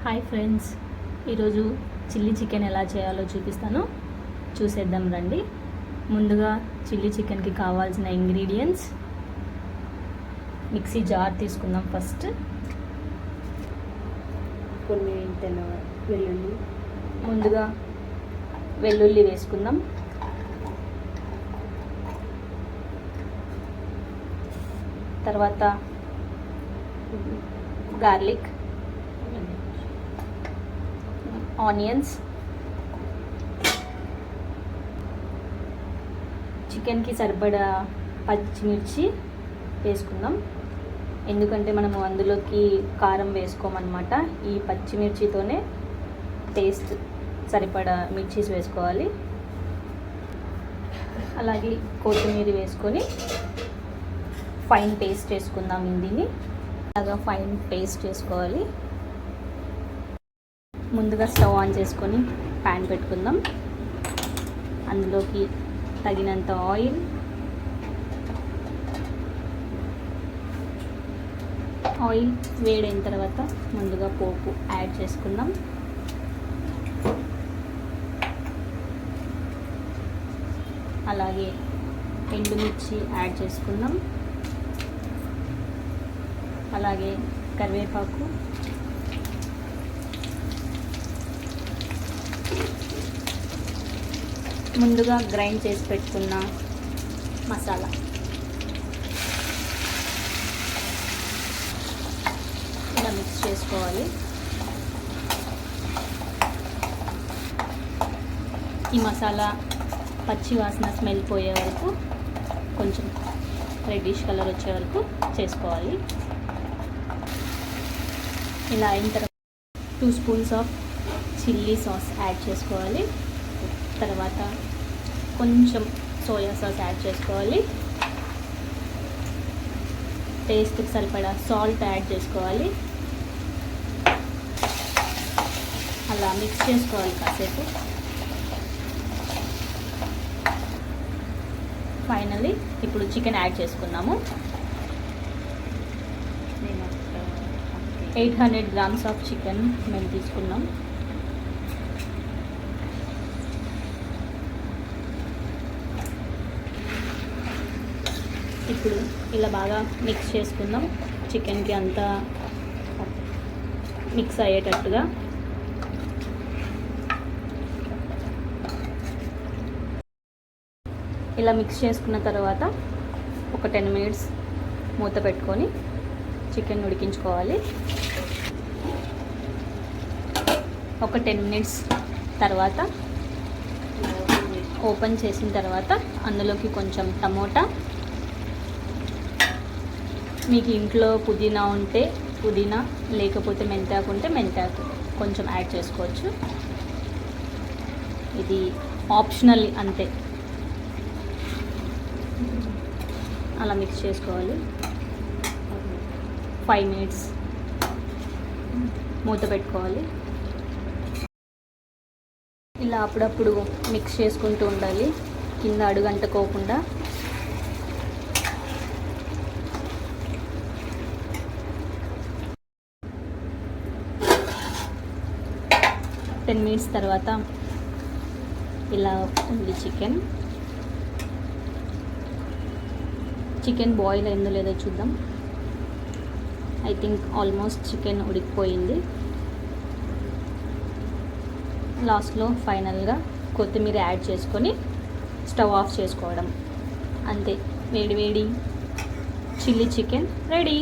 Hi friends, ఈరోజు chilli chicken ఎలా చేయాలో చూపిస్తాను, చూసేద్దాం రండి. ముందుగా చిల్లీ చికెన్కి కావాల్సిన ఇంగ్రీడియంట్స్: మిక్సీ జార్ తీసుకుందాం. ఫస్ట్ కొన్ని వెల్లుల్లి, ముందుగా వెల్లుల్లి వేసుకుందాం. తర్వాత గార్లిక్, ఆనియన్స్, చికెన్కి సరిపడా పచ్చిమిర్చి వేసుకుందాం. ఎందుకంటే మనము అందులోకి కారం వేసుకోమన్నమాట. ఈ పచ్చిమిర్చితోనే టేస్ట్ సరిపడా మిర్చీస్ వేసుకోవాలి. అలాగే కొత్తిమీర వేసుకొని ఫైన్ పేస్ట్ వేసుకుందాం. దీన్ని అలాగా ఫైన్ పేస్ట్ చేసుకోవాలి. ముందుగా స్టవ్ ఆన్ చేసుకొని ప్యాన్ పెట్టుకుందాం. అందులోకి తగినంత ఆయిల్ వేడైన తర్వాత ముందుగా పోపు యాడ్ చేసుకుందాం. అలాగే ఎండుమిర్చి యాడ్ చేసుకుందాం. అలాగే కరివేపాకు, ముందుగా గ్రైండ్ చేసి పెట్టుకున్న మసాలా, ఇలా మిక్స్ చేసుకోవాలి. ఈ మసాలా పచ్చి వాసన స్మెల్ పోయే వరకు, కొంచెం రెడ్డిష్ కలర్ వచ్చే వరకు చేసుకోవాలి. ఇలా అయిన తర్వాత 2 spoons of chilli sauce add చేసుకోవాలి. తర్వాత కొంచెం సోయా సాస్ యాడ్ చేసుకోవాలి. టేస్ట్కి సరిపడా సాల్ట్ యాడ్ చేసుకోవాలి. అలా మిక్స్ చేసుకోవాలి కాసేపు. ఫైనల్లీ ఇప్పుడు చికెన్ యాడ్ చేసుకున్నాము. 800 గ్రామ్స్ ఆఫ్ చికెన్ మేము తీసుకున్నాం. ఇప్పుడు ఇలా బాగా మిక్స్ చేసుకుందాం. చికెన్కి అంతా మిక్స్ అయ్యేటట్టుగా. ఇలా మిక్స్ చేసుకున్న తర్వాత ఒక 10 మినిట్స్ మూత పెట్టుకొని చికెన్ ఉడికించుకోవాలి. ఒక 10 మినిట్స్ తర్వాత ఓపెన్ చేసిన తర్వాత అందులోకి కొంచెం టమోటా, మీకు ఇంట్లో పుదీనా ఉంటే పుదీనా, లేకపోతే మెంతాకు ఉంటే మెంతాకు కొంచెం యాడ్ చేసుకోవచ్చు. ఇది ఆప్షనల్ అంతే. అలా మిక్స్ చేసుకోవాలి. 5 మినిట్స్ మూత పెట్టుకోవాలి. ఇలా అప్పుడప్పుడు మిక్స్ చేసుకుంటూ ఉండాలి, కింద అడుగంటుకోకుండా. టెన్ మినిట్స్ తర్వాత ఇలా ఉంది చికెన్ బాయిల్ అయిందో లేదో చూద్దాం. ఐ థింక్ ఆల్మోస్ట్ చికెన్ ఉడికిపోయింది. లాస్ట్లో ఫైనల్గా కొత్తిమీర యాడ్ చేసుకొని స్టవ్ ఆఫ్ చేసుకోవడం అంతే. వేడి వేడి చిల్లీ చికెన్ రెడీ.